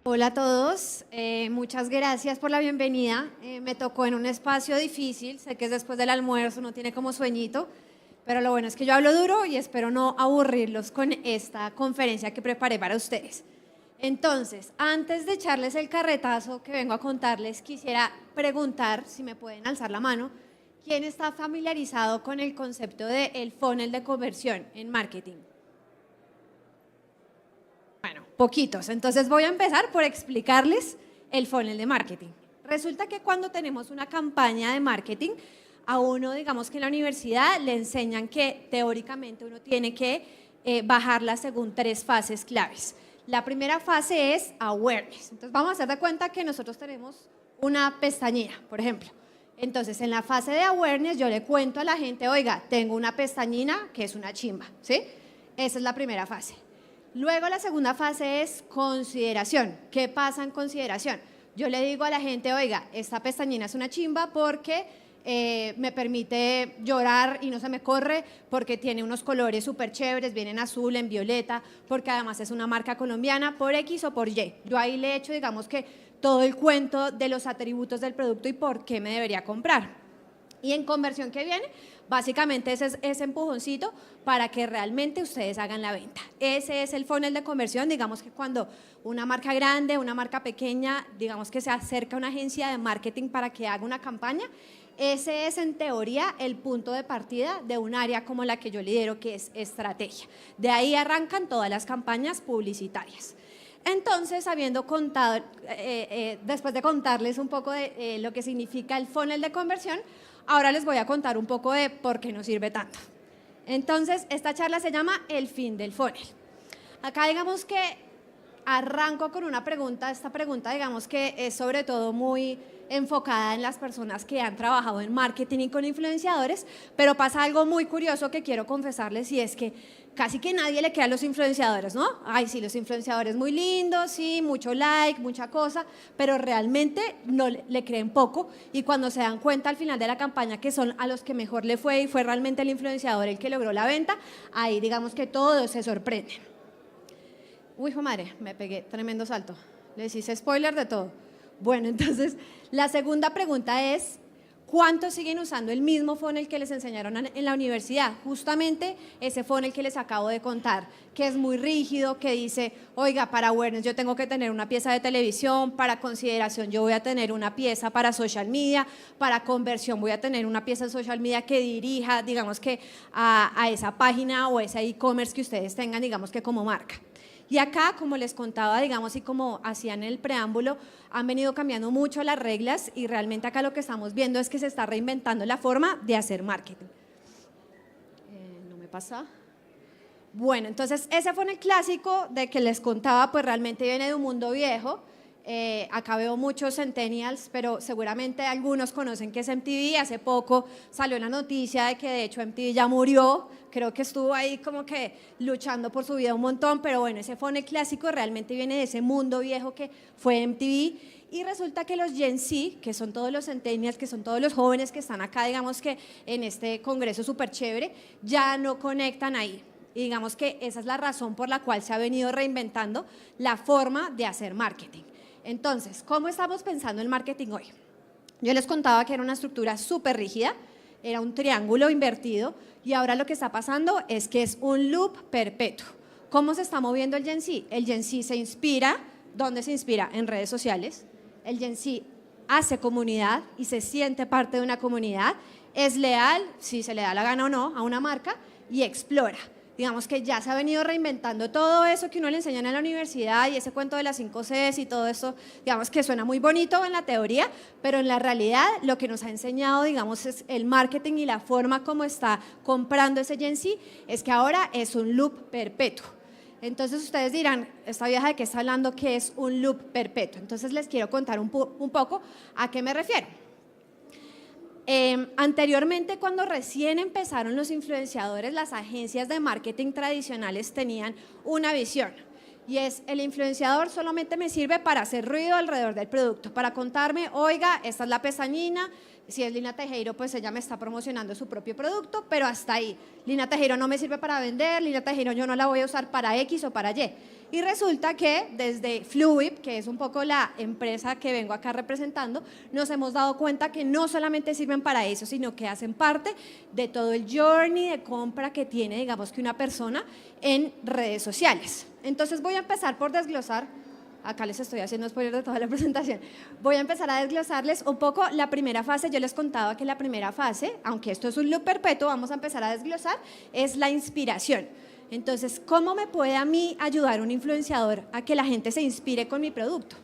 Hola a todos, muchas gracias por la bienvenida. Me tocó en un espacio difícil, sé que es después del almuerzo, no tiene como sueñito, pero lo bueno es que yo hablo duro y espero no aburrirlos con esta conferencia que preparé para ustedes. Entonces, antes de echarles el carretazo que vengo a contarles, quisiera preguntar, si me pueden alzar la mano, ¿quién está familiarizado con el concepto del funnel de conversión en marketing? Bueno, poquitos. Entonces voy a empezar por explicarles el funnel de marketing. Resulta que cuando tenemos una campaña de marketing, a uno, digamos que en la universidad, le enseñan que teóricamente uno tiene que bajarla según 3 fases claves. La primera fase es awareness. Entonces vamos a hacer de cuenta que nosotros tenemos una pestañina, por ejemplo. Entonces en la fase de awareness yo le cuento a la gente, oiga, tengo una pestañina que es una chimba, ¿sí? Esa es la primera fase. Luego la segunda fase es consideración. ¿Qué pasa en consideración? Yo le digo a la gente, oiga, esta pestañina es una chimba porque me permite llorar y no se me corre, porque tiene unos colores súper chéveres, viene en azul, en violeta, porque además es una marca colombiana, por X o por Y. Yo ahí le echo, digamos que todo el cuento de los atributos del producto y por qué me debería comprar. Y en conversión que viene, básicamente ese es ese empujoncito para que realmente ustedes hagan la venta. Ese es el funnel de conversión. Digamos que cuando una marca grande, una marca pequeña, digamos que se acerca a una agencia de marketing para que haga una campaña, ese es en teoría el punto de partida de un área como la que yo lidero, que es estrategia. De ahí arrancan todas las campañas publicitarias. Entonces, habiendo contado, después de contarles un poco de lo que significa el funnel de conversión, ahora les voy a contar un poco de por qué nos sirve tanto. Entonces, esta charla se llama El fin del funnel. Acá digamos que arranco con una pregunta. Esta pregunta digamos que es sobre todo muy enfocada en las personas que han trabajado en marketing y con influenciadores, pero pasa algo muy curioso que quiero confesarles y es que casi que nadie le cree a los influenciadores, ¿no? Ay, sí, los influenciadores muy lindos, sí, mucho like, mucha cosa, pero realmente no le creen poco y cuando se dan cuenta al final de la campaña que son a los que mejor le fue y fue realmente el influenciador el que logró la venta, ahí digamos que todos se sorprenden. Uy, hijo madre, me pegué tremendo salto. Les hice spoiler de todo. Bueno, entonces, la segunda pregunta es, ¿cuántos siguen usando el mismo funnel que les enseñaron en la universidad? Justamente ese funnel que les acabo de contar, que es muy rígido, que dice, oiga, para awareness yo tengo que tener una pieza de televisión, para consideración yo voy a tener una pieza para social media, para conversión voy a tener una pieza de social media que dirija, digamos que a esa página o ese e-commerce que ustedes tengan, digamos que como marca. Y acá, como les contaba, digamos, y como hacían en el preámbulo, han venido cambiando mucho las reglas y realmente acá lo que estamos viendo es que se está reinventando la forma de hacer marketing. ¿No me pasa? Bueno, entonces ese fue el clásico de que les contaba, pues realmente viene de un mundo viejo. Acá veo muchos centennials, pero seguramente algunos conocen que es MTV. Hace poco salió la noticia de que de hecho MTV ya murió. Creo que estuvo ahí como que luchando por su vida un montón, pero bueno, ese fue el clásico, realmente viene de ese mundo viejo que fue MTV. Y resulta que los Gen Z, que son todos los centennials, que son todos los jóvenes que están acá, digamos que en este congreso súper chévere, ya no conectan ahí. Y digamos que esa es la razón por la cual se ha venido reinventando la forma de hacer marketing. Entonces, ¿cómo estamos pensando el marketing hoy? Yo les contaba que era una estructura súper rígida, era un triángulo invertido y ahora lo que está pasando es que es un loop perpetuo. ¿Cómo se está moviendo el Gen Z? El Gen Z se inspira, ¿dónde se inspira? En redes sociales. El Gen Z hace comunidad y se siente parte de una comunidad, es leal, si se le da la gana o no, a una marca y explora. Digamos que ya se ha venido reinventando todo eso que uno le enseñan en la universidad y ese cuento de las 5 Cs y todo eso, digamos que suena muy bonito en la teoría, pero en la realidad lo que nos ha enseñado, digamos, es el marketing y la forma como está comprando ese Gen Z, es que ahora es un loop perpetuo. Entonces ustedes dirán, esta vieja de qué está hablando, que es un loop perpetuo. Entonces les quiero contar un poco a qué me refiero. Anteriormente, cuando recién empezaron los influenciadores, las agencias de marketing tradicionales tenían una visión y es: el influenciador solamente me sirve para hacer ruido alrededor del producto, para contarme, oiga, esta es la pestañina, Si es Lina Tejero, pues ella me está promocionando su propio producto, pero hasta ahí. Lina Tejero no me sirve para vender, Lina Tejero yo no la voy a usar para X o para Y. Y resulta que desde Fluip, que es un poco la empresa que vengo acá representando, nos hemos dado cuenta que no solamente sirven para eso, sino que hacen parte de todo el journey de compra que tiene, digamos que una persona en redes sociales. Entonces voy a empezar por desglosar. Acá les estoy haciendo spoiler de toda la presentación. Voy a empezar a desglosarles un poco la primera fase. Yo les contaba que la primera fase, aunque esto es un loop perpetuo, vamos a empezar a desglosar, es la inspiración. Entonces, ¿cómo me puede a mí ayudar un influenciador a que la gente se inspire con mi producto?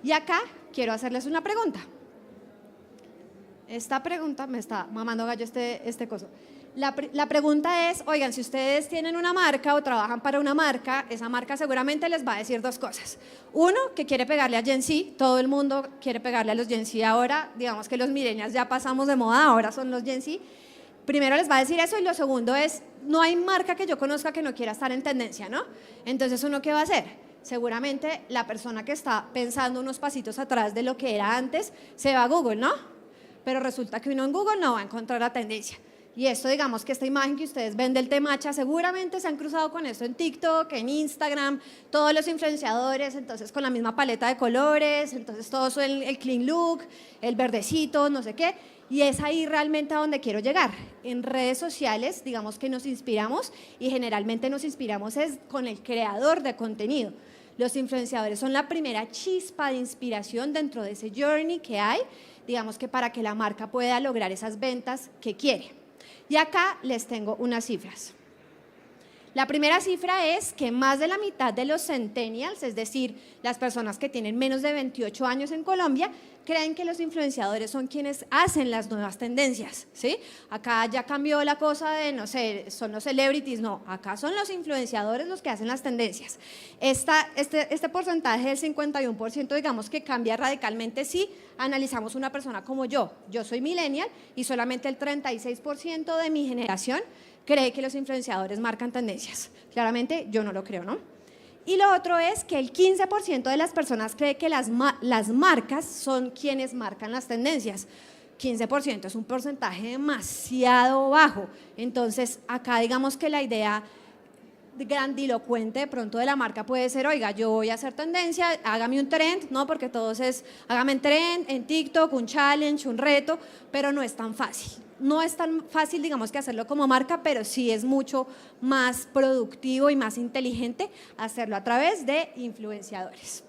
Y acá quiero hacerles una pregunta. Esta pregunta me está mamando gallo este coso. La pregunta es, oigan, si ustedes tienen una marca o trabajan para una marca, esa marca seguramente les va a decir dos cosas. Uno, que quiere pegarle a Gen Z, todo el mundo quiere pegarle a los Gen Z ahora, digamos que los millennials ya pasamos de moda, ahora son los Gen Z. Primero les va a decir eso y lo segundo es, no hay marca que yo conozca que no quiera estar en tendencia, ¿no? Entonces, ¿uno qué va a hacer? Seguramente la persona que está pensando unos pasitos atrás de lo que era antes se va a Google, ¿no? Pero resulta que uno en Google no va a encontrar la tendencia. Y esto, digamos que esta imagen que ustedes ven del té matcha, seguramente se han cruzado con esto en TikTok, en Instagram, todos los influenciadores, entonces con la misma paleta de colores, entonces todo el clean look, el verdecito, no sé qué. Y es ahí realmente a donde quiero llegar. En redes sociales, digamos que nos inspiramos y generalmente nos inspiramos es con el creador de contenido. Los influenciadores son la primera chispa de inspiración dentro de ese journey que hay, digamos que para que la marca pueda lograr esas ventas que quiere. Y acá les tengo unas cifras. La primera cifra es que más de la mitad de los centennials, es decir, las personas que tienen menos de 28 años en Colombia, creen que los influenciadores son quienes hacen las nuevas tendencias, ¿sí? Acá ya cambió la cosa de, no sé, son los celebrities, no, acá son los influenciadores los que hacen las tendencias. Este porcentaje del 51%, digamos que cambia radicalmente si analizamos una persona como yo. Yo soy millennial y solamente el 36% de mi generación cree que los influenciadores marcan tendencias. Claramente yo no lo creo, ¿no? Y lo otro es que el 15% de las personas cree que las marcas son quienes marcan las tendencias. 15% es un porcentaje demasiado bajo. Entonces, acá digamos que la idea grandilocuente de pronto de la marca puede ser, oiga, yo voy a hacer tendencia, hágame un trend, ¿no? Porque todos es, hágame un trend en TikTok, un challenge, un reto, pero no es tan fácil. No es tan fácil, digamos, que hacerlo como marca, pero sí es mucho más productivo y más inteligente hacerlo a través de influenciadores.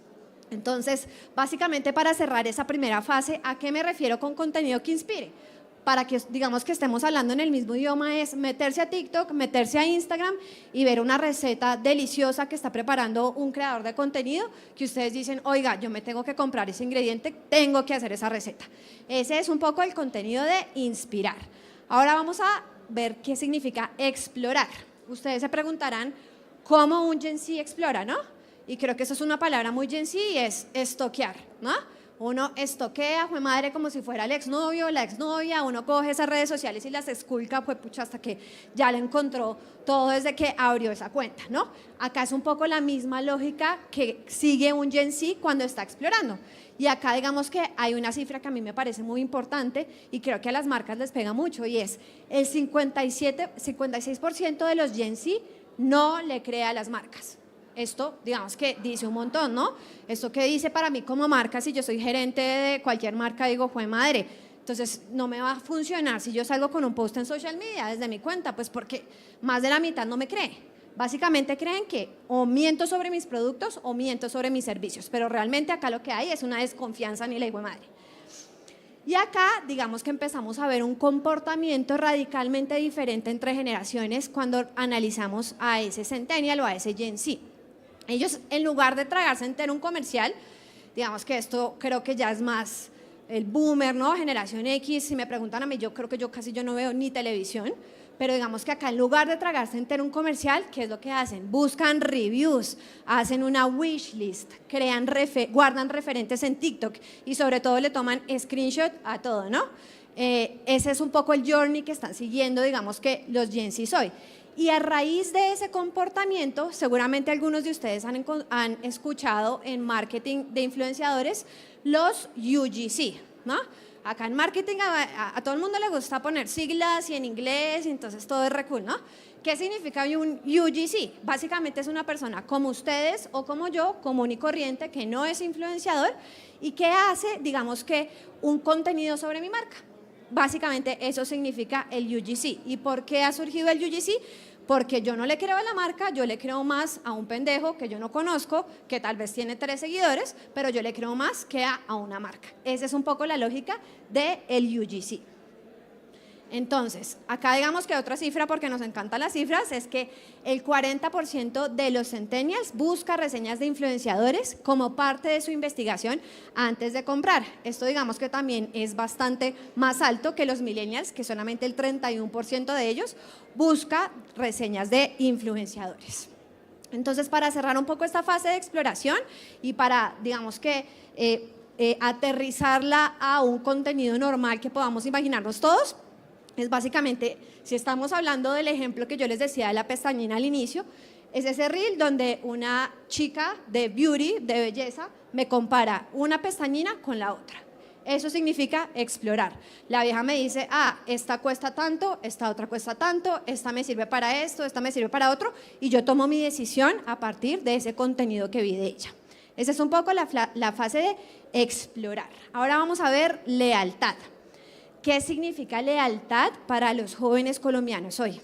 Entonces, básicamente para cerrar esa primera fase, ¿a qué me refiero con contenido que inspire? Para que, digamos, que estemos hablando en el mismo idioma, es meterse a TikTok, meterse a Instagram y ver una receta deliciosa que está preparando un creador de contenido que ustedes dicen, oiga, yo me tengo que comprar ese ingrediente, tengo que hacer esa receta. Ese es un poco el contenido de inspirar. Ahora vamos a ver qué significa explorar. Ustedes se preguntarán cómo un Gen Z explora, ¿no? Y creo que eso es una palabra muy Gen Z y es estoquear, ¿no? Uno estoquea, fue madre, como si fuera el exnovio, la exnovia, uno coge esas redes sociales y las esculca, fue pucha, hasta que ya le encontró todo desde que abrió esa cuenta, ¿no? Acá es un poco la misma lógica que sigue un Gen Z cuando está explorando. Y acá digamos que hay una cifra que a mí me parece muy importante y creo que a las marcas les pega mucho y es el 56% de los Gen Z no le cree a las marcas. Esto, digamos que dice un montón, ¿no? Esto que dice para mí como marca, si yo soy gerente de cualquier marca, digo, jue madre, entonces no me va a funcionar si yo salgo con un post en social media desde mi cuenta, pues porque más de la mitad no me cree. Básicamente creen que o miento sobre mis productos o miento sobre mis servicios, pero realmente acá lo que hay es una desconfianza ni la jue madre. Y acá, digamos que empezamos a ver un comportamiento radicalmente diferente entre generaciones cuando analizamos a ese centennial o a ese Gen Z. Ellos, en lugar de tragarse entero un comercial, digamos que esto creo que ya es más el boomer, ¿no? Generación X, si me preguntan a mí, yo creo que yo no veo ni televisión, pero digamos que acá en lugar de tragarse entero un comercial, ¿qué es lo que hacen? Buscan reviews, hacen una wish list, guardan referentes en TikTok y sobre todo le toman screenshot a todo, ¿no? Ese es un poco el journey que están siguiendo, digamos que los Gen Z hoy. Y a raíz de ese comportamiento, seguramente algunos de ustedes han escuchado en marketing de influenciadores los UGC, ¿no? Acá en marketing a todo el mundo le gusta poner siglas y en inglés, y entonces todo es re cool, ¿no? ¿Qué significa un UGC? Básicamente es una persona como ustedes o como yo, común y corriente, que no es influenciador y que hace, digamos que, un contenido sobre mi marca. Básicamente eso significa el UGC. ¿Y por qué ha surgido el UGC? Porque yo no le creo a la marca, yo le creo más a un pendejo que yo no conozco, que tal vez tiene 3 seguidores, pero yo le creo más que a una marca. Esa es un poco la lógica del UGC. Entonces, acá digamos que otra cifra, porque nos encantan las cifras, es que el 40% de los centennials busca reseñas de influenciadores como parte de su investigación antes de comprar. Esto digamos que también es bastante más alto que los millennials, que solamente el 31% de ellos busca reseñas de influenciadores. Entonces, para cerrar un poco esta fase de exploración y para, digamos que, aterrizarla a un contenido normal que podamos imaginarnos todos, es básicamente, si estamos hablando del ejemplo que yo les decía de la pestañina al inicio, es ese reel donde una chica de beauty, de belleza, me compara una pestañina con la otra. Eso significa explorar. La vieja me dice, esta cuesta tanto, esta otra cuesta tanto, esta me sirve para esto, esta me sirve para otro, y yo tomo mi decisión a partir de ese contenido que vi de ella. Esa es un poco la fase de explorar. Ahora vamos a ver lealtad. ¿Qué significa lealtad para los jóvenes colombianos hoy?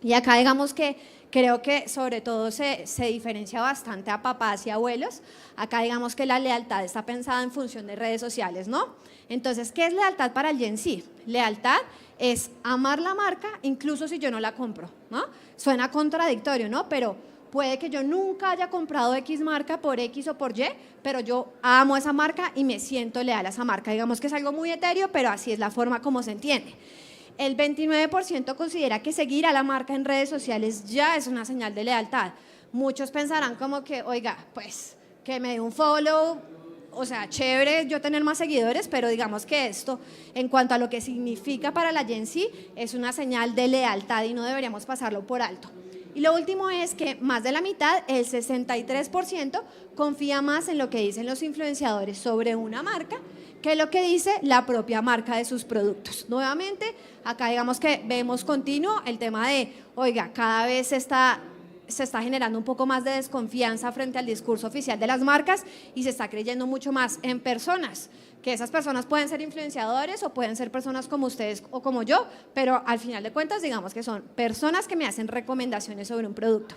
Y acá digamos que creo que sobre todo se diferencia bastante a papás y abuelos. Acá digamos que la lealtad está pensada en función de redes sociales, ¿no? Entonces, ¿qué es lealtad para el Gen Z? Lealtad es amar la marca incluso si yo no la compro, ¿no? Suena contradictorio, ¿no? Pero puede que yo nunca haya comprado X marca por X o por Y, pero yo amo esa marca y me siento leal a esa marca. Digamos que es algo muy etéreo, pero así es la forma como se entiende. El 29% considera que seguir a la marca en redes sociales ya es una señal de lealtad. Muchos pensarán como que, oiga, pues que me dé un follow, o sea, chévere yo tener más seguidores, pero digamos que esto, en cuanto a lo que significa para la Gen Z, es una señal de lealtad y no deberíamos pasarlo por alto. Y lo último es que más de la mitad, el 63%, confía más en lo que dicen los influenciadores sobre una marca que lo que dice la propia marca de sus productos. Nuevamente, acá digamos que vemos continuo el tema de, oiga, cada vez se está generando un poco más de desconfianza frente al discurso oficial de las marcas y se está creyendo mucho más en personas, que esas personas pueden ser influenciadores o pueden ser personas como ustedes o como yo, pero al final de cuentas digamos que son personas que me hacen recomendaciones sobre un producto.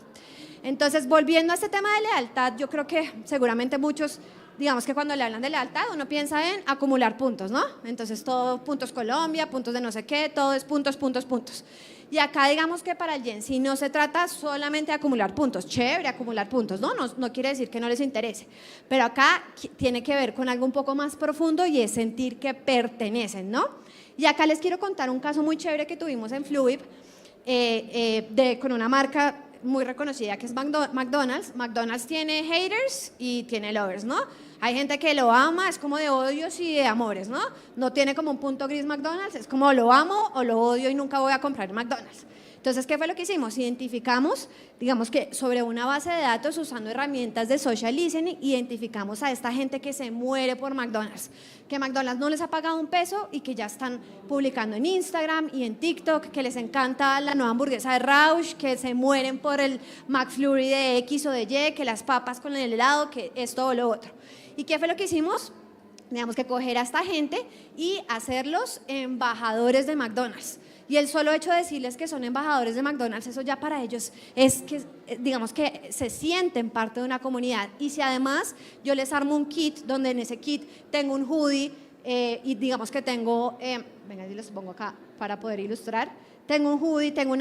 Entonces, volviendo a este tema de lealtad, yo creo que seguramente muchos, digamos que cuando le hablan de lealtad uno piensa en acumular puntos, ¿no? Entonces todo puntos Colombia, puntos de no sé qué, todo es puntos, puntos, puntos. Y acá digamos que para el Gen Z no se trata solamente de acumular puntos, chévere acumular puntos, no quiere decir que no les interese, pero acá tiene que ver con algo un poco más profundo y es sentir que pertenecen, ¿no? Y acá les quiero contar un caso muy chévere que tuvimos en Fluid con una marca muy reconocida que es McDonald's. McDonald's tiene haters y tiene lovers, ¿no? Hay gente que lo ama, es como de odios y de amores, ¿no? No tiene como un punto gris McDonald's, es como lo amo o lo odio y nunca voy a comprar en McDonald's. Entonces, ¿qué fue lo que hicimos? Identificamos, digamos que sobre una base de datos usando herramientas de social listening, identificamos a esta gente que se muere por McDonald's, que McDonald's no les ha pagado un peso y que ya están publicando en Instagram y en TikTok, que les encanta la nueva hamburguesa de Rausch, que se mueren por el McFlurry de X o de Y, que las papas con el helado, que esto o lo otro. ¿Y qué fue lo que hicimos? Digamos que coger a esta gente y hacerlos embajadores de McDonald's. Y el solo hecho de decirles que son embajadores de McDonald's, eso ya para ellos es que, digamos que se sienten parte de una comunidad. Y si además yo les armo un kit, donde en ese kit tengo un hoodie y digamos que tengo, venga, yo les pongo acá para poder ilustrar, tengo un hoodie, tengo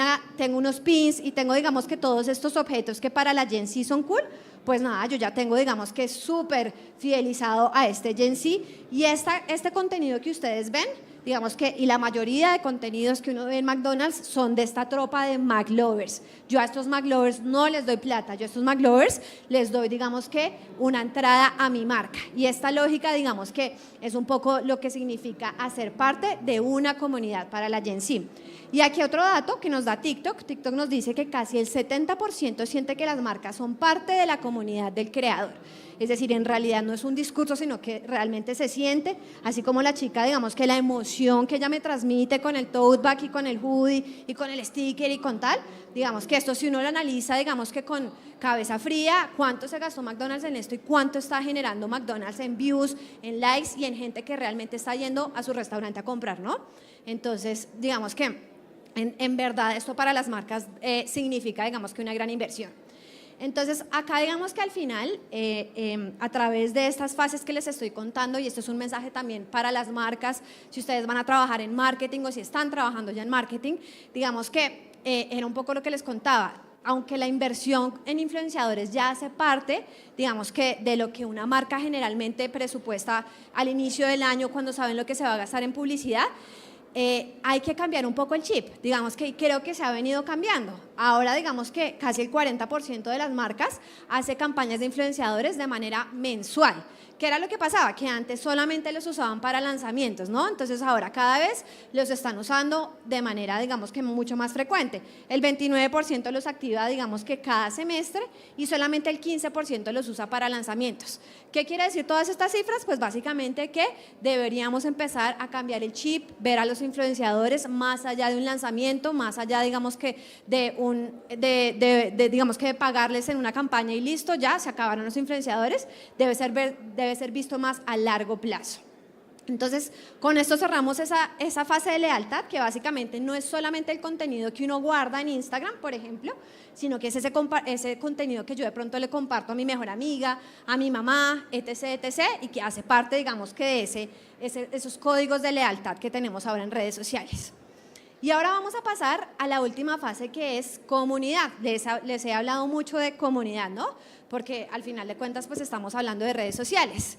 unos pins y tengo digamos que todos estos objetos que para la Gen Z son cool, pues nada, yo ya tengo digamos que súper fidelizado a este Gen Z y este contenido que ustedes ven, digamos que, y la mayoría de contenidos que uno ve en McDonald's son de esta tropa de McLovers. Yo a estos McLovers no les doy plata, yo a estos McLovers les doy, digamos que, una entrada a mi marca. Y esta lógica, digamos que, es un poco lo que significa hacer parte de una comunidad para la Gen Z. Y aquí otro dato que nos da TikTok. TikTok nos dice que casi el 70% siente que las marcas son parte de la comunidad del creador. Es decir, en realidad no es un discurso, sino que realmente se siente, así como la chica, digamos que la emoción que ella me transmite con el tote bag y con el hoodie y con el sticker y con tal, digamos que esto si uno lo analiza, digamos que con cabeza fría, cuánto se gastó McDonald's en esto y cuánto está generando McDonald's en views, en likes y en gente que realmente está yendo a su restaurante a comprar, ¿no? Entonces, digamos que en verdad esto para las marcas significa, digamos que una gran inversión. Entonces, acá digamos que al final, a través de estas fases que les estoy contando, y esto es un mensaje también para las marcas, si ustedes van a trabajar en marketing o si están trabajando ya en marketing, digamos que era un poco lo que les contaba. Aunque la inversión en influenciadores ya hace parte, digamos que de lo que una marca generalmente presupuesta al inicio del año cuando saben lo que se va a gastar en publicidad, hay que cambiar un poco el chip, digamos que creo que se ha venido cambiando. Ahora digamos que casi el 40% de las marcas hace campañas de influenciadores de manera mensual. ¿Qué era lo que pasaba? Que antes solamente los usaban para lanzamientos, ¿no? Entonces ahora cada vez los están usando de manera, digamos que mucho más frecuente. El 29% los activa, digamos que cada semestre y solamente el 15% los usa para lanzamientos. ¿Qué quiere decir todas estas cifras? Pues básicamente que deberíamos empezar a cambiar el chip, ver a los influenciadores más allá de un lanzamiento, más allá, digamos que digamos que de pagarles en una campaña y listo, ya se acabaron los influenciadores, debe ser visto más a largo plazo. Entonces, con esto cerramos esa fase de lealtad, que básicamente no es solamente el contenido que uno guarda en Instagram, por ejemplo, sino que es ese contenido que yo de pronto le comparto a mi mejor amiga, a mi mamá, etc., etc., y que hace parte, digamos, que de esos códigos de lealtad que tenemos ahora en redes sociales. Y ahora vamos a pasar a la última fase, que es comunidad. Les he hablado mucho de comunidad, ¿no? Porque al final de cuentas, pues estamos hablando de redes sociales.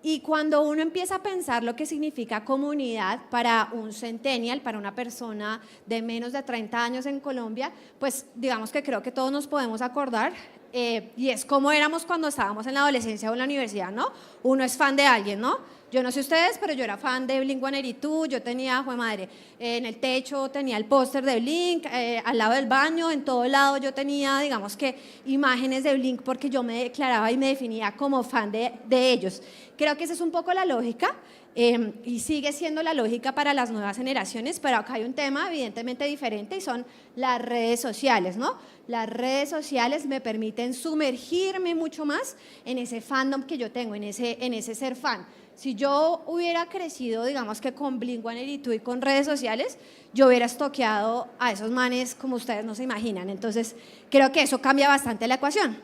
Y cuando uno empieza a pensar lo que significa comunidad para un centennial, para una persona de menos de 30 años en Colombia, pues digamos que creo que todos nos podemos acordar, y es como éramos cuando estábamos en la adolescencia o en la universidad, ¿no? Uno es fan de alguien, ¿no? Yo no sé ustedes, pero yo era fan de Blink-182, yo tenía, jue madre, en el techo tenía el póster de Blink, al lado del baño, en todo lado yo tenía, digamos que, imágenes de Blink porque yo me declaraba y me definía como fan de ellos. Creo que esa es un poco la lógica, y sigue siendo la lógica para las nuevas generaciones, pero acá hay un tema evidentemente diferente y son las redes sociales, ¿no? Las redes sociales me permiten sumergirme mucho más en ese fandom que yo tengo, en ese ser fan. Si yo hubiera crecido, digamos que con Blink-182 y con redes sociales, yo hubiera stalkeado a esos manes como ustedes no se imaginan. Entonces, creo que eso cambia bastante la ecuación.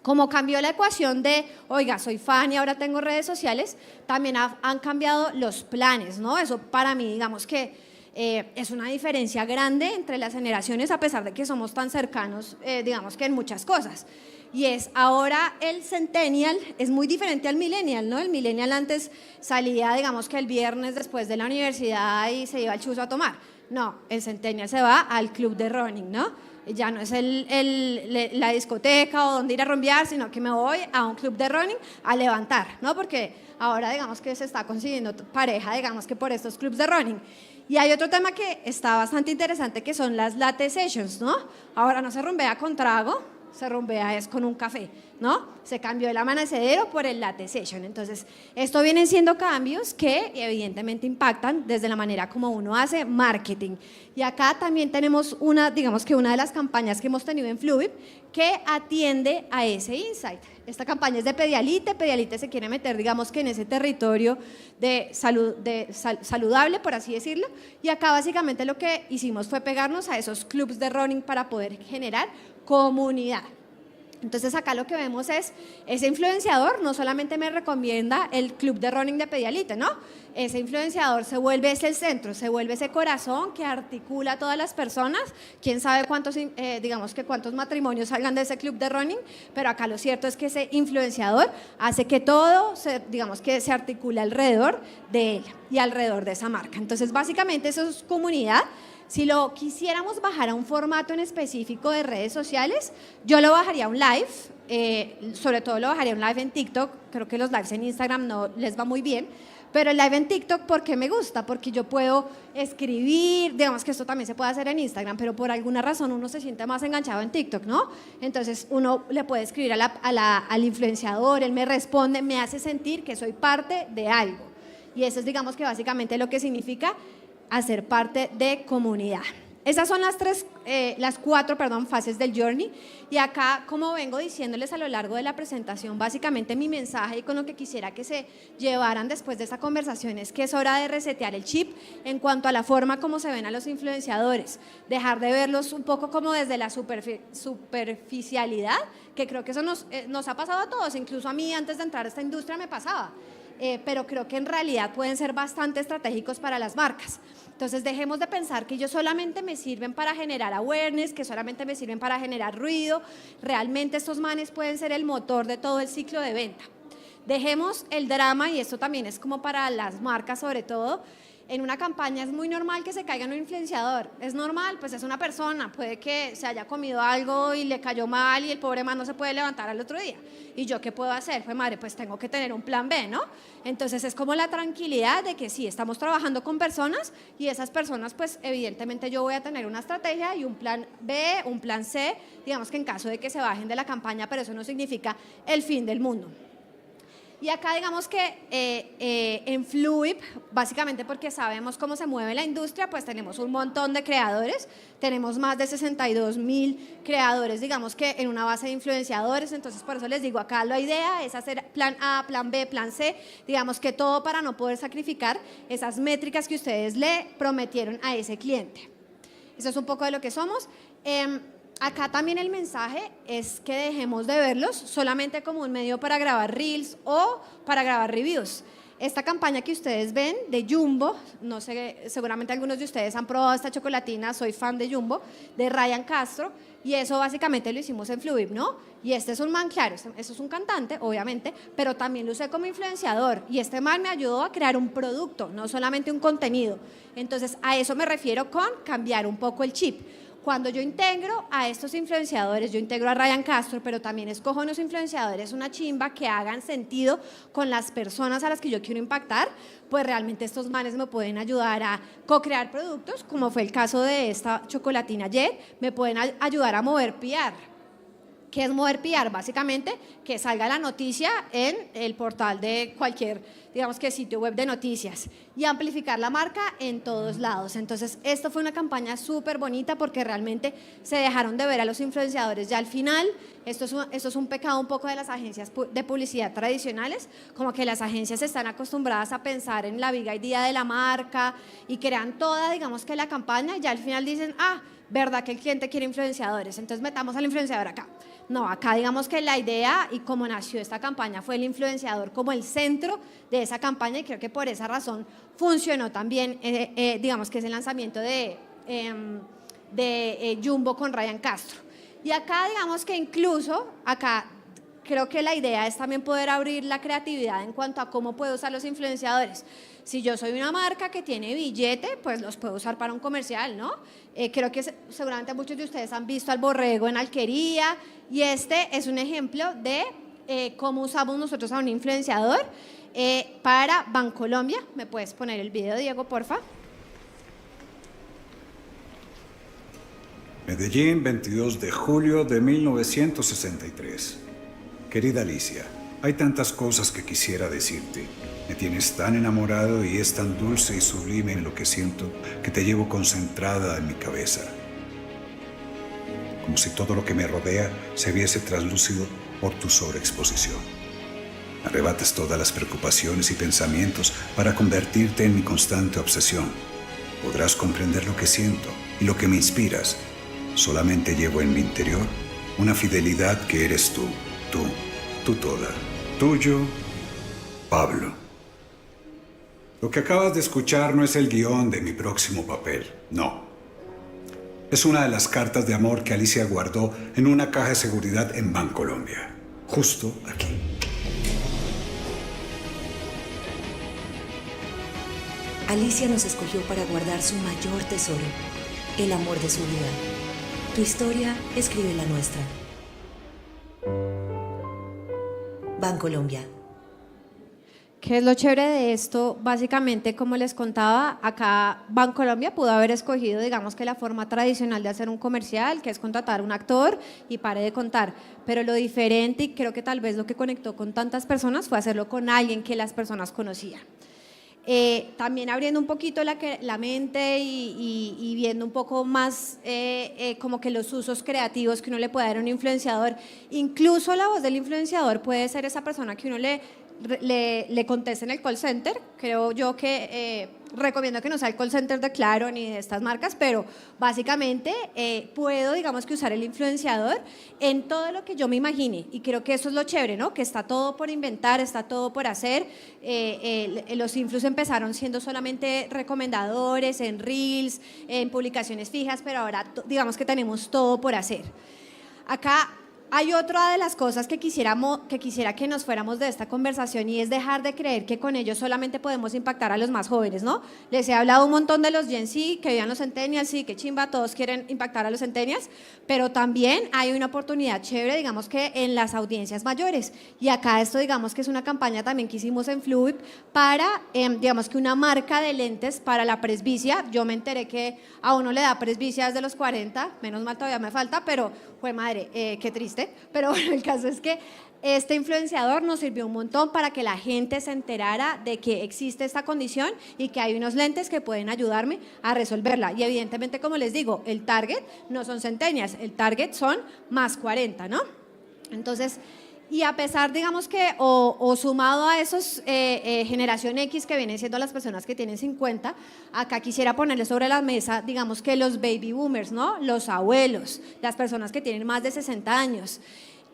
Como cambió la ecuación de, oiga, soy fan y ahora tengo redes sociales, también han cambiado los planes, ¿no? Eso para mí, digamos que es una diferencia grande entre las generaciones, a pesar de que somos tan cercanos, digamos que en muchas cosas. Y es ahora el centennial es muy diferente al millennial, ¿no? El millennial antes salía, digamos que el viernes después de la universidad y se iba al chuzo a tomar. No, el centennial se va al club de running, ¿no? Ya no es la discoteca o donde ir a rumbear, sino que me voy a un club de running a levantar, ¿no? Porque ahora digamos que se está consiguiendo pareja, digamos que por estos clubs de running. Y hay otro tema que está bastante interesante, que son las latte sessions, ¿no? Ahora no se rumbea con trago, se rumbea es con un café, ¿no? Se cambió el amanecedero por el latte session. Entonces, esto vienen siendo cambios que evidentemente impactan desde la manera como uno hace marketing. Y acá también tenemos digamos que una de las campañas que hemos tenido en Fluid que atiende a ese insight. Esta campaña es de Pedialite. Pedialite se quiere meter, digamos que en ese territorio de saludable, por así decirlo. Y acá básicamente lo que hicimos fue pegarnos a esos clubs de running para poder generar comunidad. Entonces acá lo que vemos es, ese influenciador no solamente me recomienda el club de running de Pedialite, ¿no? Ese influenciador se vuelve ese centro, se vuelve ese corazón que articula a todas las personas. Quién sabe cuántos, digamos que cuántos matrimonios salgan de ese club de running, pero acá lo cierto es que ese influenciador hace que todo, digamos que se articula alrededor de él y alrededor de esa marca. Entonces básicamente eso es comunidad. Si lo quisiéramos bajar a un formato en específico de redes sociales, yo lo bajaría a un live, sobre todo lo bajaría a un live en TikTok. Creo que los lives en Instagram no les va muy bien, Pero el live en TikTok, ¿por qué me gusta? Porque yo puedo escribir, digamos que esto también se puede hacer en Instagram, pero por alguna razón uno se siente más enganchado en TikTok, ¿no? Entonces uno le puede escribir al influenciador, él me responde, me hace sentir que soy parte de algo. Y eso es, digamos que básicamente lo que significa hacer parte de comunidad. Esas son las cuatro fases del journey, y acá, como vengo diciéndoles a lo largo de la presentación, básicamente mi mensaje y con lo que quisiera que se llevaran después de esta conversación es que es hora de resetear el chip en cuanto a la forma como se ven a los influenciadores, dejar de verlos un poco como desde la superficialidad, que creo que eso nos ha pasado a todos, incluso a mí antes de entrar a esta industria me pasaba. Pero creo que en realidad pueden ser bastante estratégicos para las marcas. Entonces dejemos de pensar que ellos solamente me sirven para generar awareness, que solamente me sirven para generar ruido. Realmente estos manes pueden ser el motor de todo el ciclo de venta. Dejemos el drama, y esto también es como para las marcas sobre todo. En una campaña es muy normal que se caiga un influenciador, es normal, pues es una persona, puede que se haya comido algo y le cayó mal y el pobre man no se puede levantar al otro día. ¿Y yo qué puedo hacer? Pues madre, pues tengo que tener un plan B, ¿no? Entonces es como la tranquilidad de que sí, estamos trabajando con personas y esas personas, pues evidentemente yo voy a tener una estrategia y un plan B, un plan C, digamos que en caso de que se bajen de la campaña, pero eso no significa el fin del mundo. Y acá digamos que en Fluip, básicamente porque sabemos cómo se mueve la industria, pues tenemos un montón de creadores, tenemos más de 62,000 creadores, digamos que en una base de influenciadores. Entonces por eso les digo, acá la idea es hacer plan A, plan B, plan C, digamos que todo para no poder sacrificar esas métricas que ustedes le prometieron a ese cliente. Eso es un poco de lo que somos. Acá también el mensaje es que dejemos de verlos solamente como un medio para grabar reels o para grabar reviews. Esta campaña que ustedes ven de Jumbo, no sé, seguramente algunos de ustedes han probado esta chocolatina, soy fan de Jumbo, de Ryan Castro, y eso básicamente lo hicimos en Fluip, ¿no? Y este es un man, claro, eso es un cantante, obviamente, pero también lo usé como influenciador, y este man me ayudó a crear un producto, no solamente un contenido. Entonces, a eso me refiero con cambiar un poco el chip. Cuando yo integro a estos influenciadores, yo integro a Ryan Castro, pero también escojo unos influenciadores, una chimba que hagan sentido con las personas a las que yo quiero impactar, pues realmente estos manes me pueden ayudar a co-crear productos, como fue el caso de esta chocolatina Jet, me pueden ayudar a mover PR. ¿Qué es mover PR? Básicamente que salga la noticia en el portal de cualquier, digamos que sitio web de noticias, y amplificar la marca en todos lados. Entonces esto fue una campaña súper bonita porque realmente se dejaron de ver a los influenciadores ya al final. Esto es un pecado un poco de las agencias de publicidad tradicionales, como que las agencias están acostumbradas a pensar en la big idea de la marca y crean toda, digamos que la campaña, y ya al final dicen, verdad que el cliente quiere influenciadores, entonces metamos al influenciador acá. No, acá digamos que la idea y cómo nació esta campaña fue el influenciador como el centro de esa campaña, y creo que por esa razón funcionó también, digamos que es el lanzamiento de Jumbo con Ryan Castro. Y acá digamos que incluso, acá creo que la idea es también poder abrir la creatividad en cuanto a cómo puedo usar los influenciadores. Si yo soy una marca que tiene billete, pues los puedo usar para un comercial, ¿no? Creo que seguramente muchos de ustedes han visto al borrego en Alquería, y este es un ejemplo de cómo usamos nosotros a un influenciador para Bancolombia. ¿Me puedes poner el video, Diego, porfa? Medellín, 22 de julio de 1963. Querida Alicia, hay tantas cosas que quisiera decirte. Me tienes tan enamorado y es tan dulce y sublime en lo que siento que te llevo concentrada en mi cabeza. Como si todo lo que me rodea se viese traslúcido por tu sobreexposición. Arrebatas todas las preocupaciones y pensamientos para convertirte en mi constante obsesión. Podrás comprender lo que siento y lo que me inspiras. Solamente llevo en mi interior una fidelidad que eres tú toda. Tuyo, Pablo. Lo que acabas de escuchar no es el guión de mi próximo papel, no. Es una de las cartas de amor que Alicia guardó en una caja de seguridad en Bancolombia, justo aquí. Alicia nos escogió para guardar su mayor tesoro, el amor de su vida. Tu historia escribe la nuestra. Bancolombia. ¿Qué es lo chévere de esto? Básicamente, como les contaba, acá Bancolombia pudo haber escogido, digamos que la forma tradicional de hacer un comercial, que es contratar a un actor y pare de contar. Pero lo diferente, y creo que tal vez lo que conectó con tantas personas, fue hacerlo con alguien que las personas conocían. También abriendo un poquito la mente y viendo un poco más como que los usos creativos que uno le puede dar a un influenciador. Incluso la voz del influenciador puede ser esa persona que uno le conteste en el call center. Creo yo que recomiendo que no sea el call center de Claro ni de estas marcas, pero básicamente puedo, digamos, que usar el influenciador en todo lo que yo me imagine, y creo que eso es lo chévere, ¿no? Que está todo por inventar, está todo por hacer. Los influs empezaron siendo solamente recomendadores en Reels, en publicaciones fijas, pero ahora digamos que tenemos todo por hacer. Acá hay otra de las cosas que quisiera que nos fuéramos de esta conversación, y es dejar de creer que con ellos solamente podemos impactar a los más jóvenes, ¿no? Les he hablado un montón de los Gen Z, que vean los Centennials, sí, qué chimba, todos quieren impactar a los Centennials, pero también hay una oportunidad chévere, digamos que en las audiencias mayores. Y acá esto, digamos que es una campaña también que hicimos en Fluid para, digamos que una marca de lentes para la presbicia. Yo me enteré que a uno le da presbicia desde los 40, menos mal todavía me falta, pero fue madre, qué triste. Pero bueno, el caso es que este influenciador nos sirvió un montón para que la gente se enterara de que existe esta condición y que hay unos lentes que pueden ayudarme a resolverla. Y evidentemente, como les digo, el target no son centenias, el target son más 40, ¿no? Entonces, y a pesar, digamos que, o sumado a esos generación X, que vienen siendo las personas que tienen 50, acá quisiera ponerle sobre la mesa, digamos que los baby boomers, ¿no? Los abuelos, las personas que tienen más de 60 años.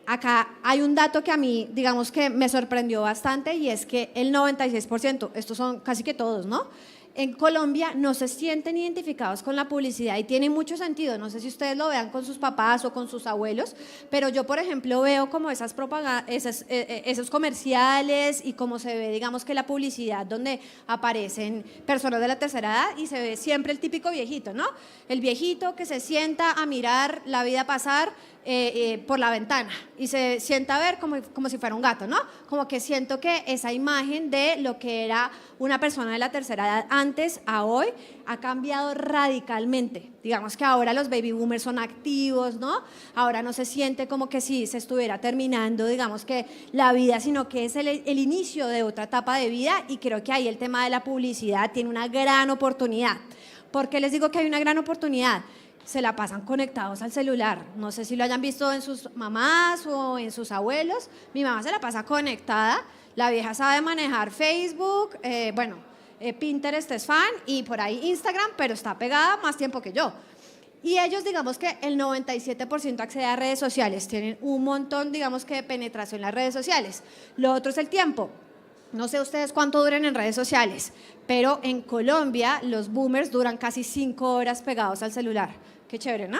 Acá hay un dato que a mí, digamos que me sorprendió bastante, y es que el 96%, estos son casi que todos, ¿no?, en Colombia no se sienten identificados con la publicidad, y tiene mucho sentido. No sé si ustedes lo vean con sus papás o con sus abuelos, pero yo, por ejemplo, veo como esas esos comerciales, y cómo se ve, digamos que la publicidad donde aparecen personas de la tercera edad, y se ve siempre el típico viejito, ¿no? El viejito que se sienta a mirar la vida pasar por la ventana y se sienta a ver como si fuera un gato, ¿no? Como que siento que esa imagen de lo que era una persona de la tercera edad antes a hoy ha cambiado radicalmente. Digamos que ahora los baby boomers son activos, ¿no? Ahora no se siente como que si se estuviera terminando, digamos que la vida, sino que es el inicio de otra etapa de vida, y creo que ahí el tema de la publicidad tiene una gran oportunidad. ¿Por qué les digo que hay una gran oportunidad? Se la pasan conectados al celular. No sé si lo hayan visto en sus mamás o en sus abuelos. Mi mamá se la pasa conectada. La vieja sabe manejar Facebook, Pinterest es fan, y por ahí Instagram, pero está pegada más tiempo que yo. Y ellos, digamos que el 97% accede a redes sociales. Tienen un montón, digamos que, de penetración en las redes sociales. Lo otro es el tiempo. No sé ustedes cuánto duran en redes sociales, pero en Colombia los boomers duran casi 5 horas pegados al celular. Qué chévere, ¿no?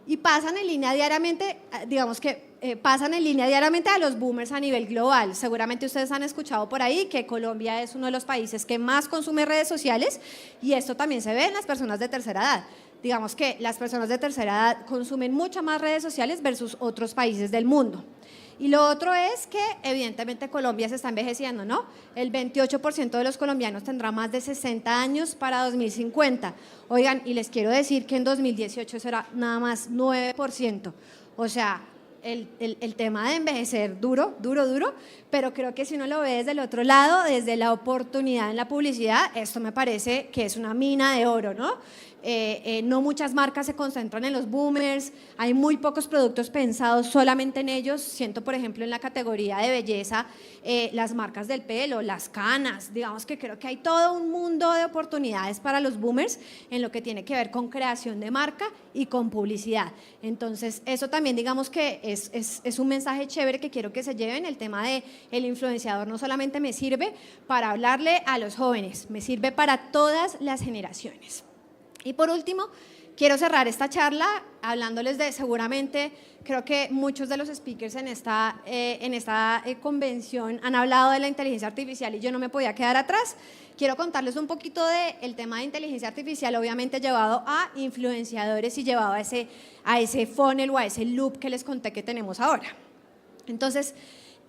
Y pasan en línea diariamente, digamos que pasan en línea diariamente a los boomers a nivel global. Seguramente ustedes han escuchado por ahí que Colombia es uno de los países que más consume redes sociales, y esto también se ve en las personas de tercera edad. Digamos que las personas de tercera edad consumen muchas más redes sociales versus otros países del mundo. Y lo otro es que evidentemente Colombia se está envejeciendo, ¿no? El 28% de los colombianos tendrá más de 60 años para 2050. Oigan, y les quiero decir que en 2018 eso era nada más 9%. O sea, el tema de envejecer duro, pero creo que si uno lo ve desde el otro lado, desde la oportunidad en la publicidad, esto me parece que es una mina de oro, ¿no? No muchas marcas se concentran en los boomers, hay muy pocos productos pensados solamente en ellos. Siento, por ejemplo, en la categoría de belleza, las marcas del pelo, las canas, digamos que creo que hay todo un mundo de oportunidades para los boomers en lo que tiene que ver con creación de marca y con publicidad. Entonces, eso también, digamos que es un mensaje chévere que quiero que se lleven. El tema de el influenciador no solamente me sirve para hablarle a los jóvenes, me sirve para todas las generaciones. Y por último, quiero cerrar esta charla hablándoles de, seguramente, creo que muchos de los speakers en esta convención han hablado de la inteligencia artificial, y yo no me podía quedar atrás. Quiero contarles un poquito del tema de inteligencia artificial, obviamente llevado a influenciadores y llevado a ese funnel o a ese loop que les conté que tenemos ahora. Entonces,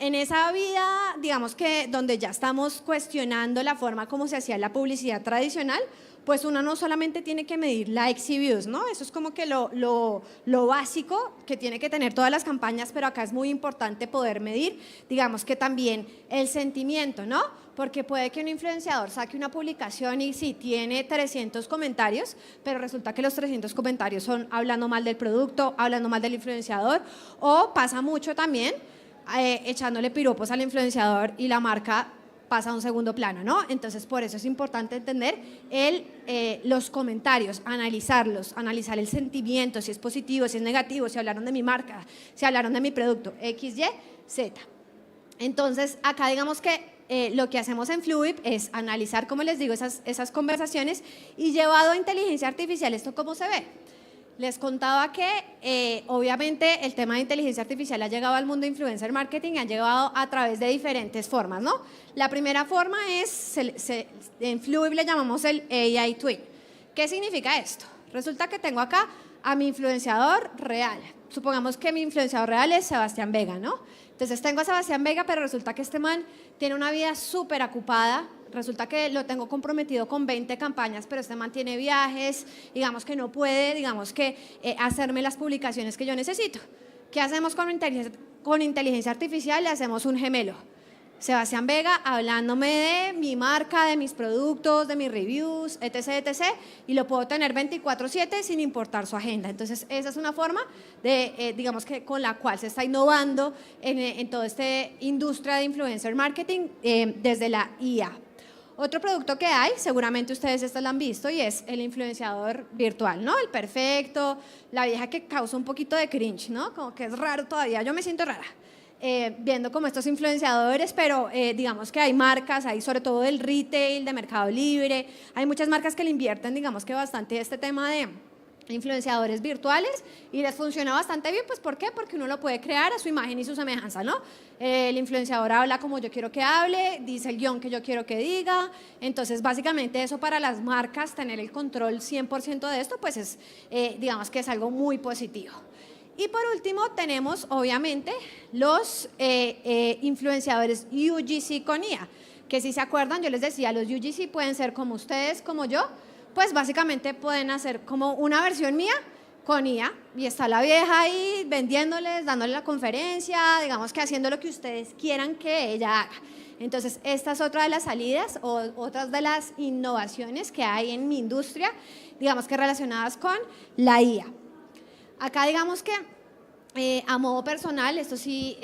En esa vida, digamos que donde ya estamos cuestionando la forma como se hacía la publicidad tradicional, pues uno no solamente tiene que medir likes y views, ¿no? Eso es como que lo básico que tiene que tener todas las campañas, pero acá es muy importante poder medir, digamos que también el sentimiento, ¿no? Porque puede que un influenciador saque una publicación y sí, tiene 300 comentarios, pero resulta que los 300 comentarios son hablando mal del producto, hablando mal del influenciador, o pasa mucho también echándole piropos al influenciador y la marca pasa a un segundo plano, ¿no? Entonces, por eso es importante entender los comentarios, analizarlos, analizar el sentimiento, si es positivo, si es negativo, si hablaron de mi marca, si hablaron de mi producto, X, Y, Z. Entonces, acá digamos que lo que hacemos en Fluid es analizar, como les digo, esas conversaciones y llevado a inteligencia artificial, ¿esto cómo se ve? Les contaba que obviamente el tema de inteligencia artificial ha llegado al mundo de influencer marketing, ha llegado a través de diferentes formas, ¿no? La primera forma es, en Fluid le llamamos el AI Twin. ¿Qué significa esto? Resulta que tengo acá a mi influenciador real. Supongamos que mi influenciador real es Sebastián Vega, ¿no? Entonces tengo a Sebastián Vega, pero resulta que este man tiene una vida súper ocupada. Resulta que lo tengo comprometido con 20 campañas, pero este man tiene viajes, digamos que no puede, digamos que hacerme las publicaciones que yo necesito. ¿Qué hacemos con inteligencia artificial? Le hacemos un gemelo. Sebastián Vega hablándome de mi marca, de mis productos, de mis reviews, etc., etc., y lo puedo tener 24/7 sin importar su agenda. Entonces, esa es una forma de, digamos que con la cual se está innovando en toda esta industria de influencer marketing desde la IA. Otro producto que hay, seguramente ustedes esto lo han visto, y es el influenciador virtual, ¿no? El perfecto, la vieja que causa un poquito de cringe, ¿no? Como que es raro todavía, yo me siento rara. Viendo como estos influenciadores, pero digamos que hay marcas, hay sobre todo del retail, de Mercado Libre, hay muchas marcas que le invierten, digamos que bastante este tema de influenciadores virtuales y les funciona bastante bien, pues ¿por qué? Porque uno lo puede crear a su imagen y su semejanza, ¿no? El influenciador habla como yo quiero que hable, dice el guión que yo quiero que diga, entonces básicamente eso para las marcas, tener el control 100% de esto, pues es, digamos que es algo muy positivo. Y por último tenemos obviamente los influenciadores UGC con IA, que si se acuerdan yo les decía, los UGC pueden ser como ustedes, como yo, pues básicamente pueden hacer como una versión mía con IA y está la vieja ahí vendiéndoles, dándole la conferencia, digamos que haciendo lo que ustedes quieran que ella haga. Entonces esta es otra de las salidas o otras de las innovaciones que hay en mi industria, digamos que relacionadas con la IA. Acá digamos que a modo personal, esto sí,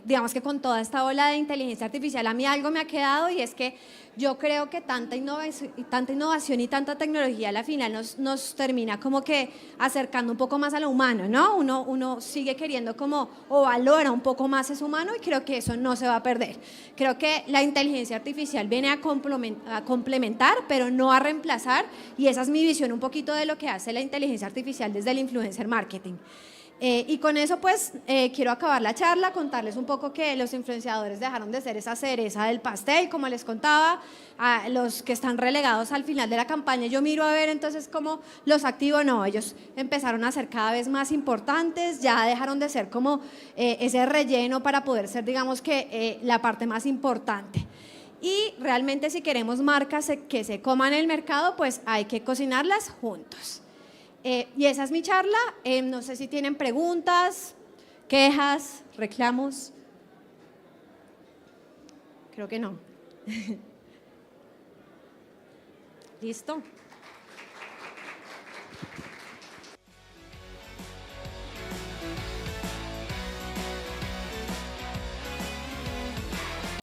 digamos que con toda esta ola de inteligencia artificial a mí algo me ha quedado y es que yo creo que tanta innovación y tanta tecnología a la final nos termina como que acercando un poco más a lo humano, ¿no? Uno sigue queriendo como o valora un poco más ese humano y creo que eso no se va a perder. Creo que la inteligencia artificial viene a complementar, pero no a reemplazar y esa es mi visión un poquito de lo que hace la inteligencia artificial desde el influencer marketing. Y con eso pues quiero acabar la charla, contarles un poco que los influenciadores dejaron de ser esa cereza del pastel, como les contaba, a los que están relegados al final de la campaña. Yo miro a ver entonces cómo los activo, no, ellos empezaron a ser cada vez más importantes, ya dejaron de ser como ese relleno para poder ser, digamos que la parte más importante. Y realmente si queremos marcas que se coman el mercado, pues hay que cocinarlas juntos. Y esa es mi charla, no sé si tienen preguntas, quejas, reclamos. Creo que no. ¿Listo?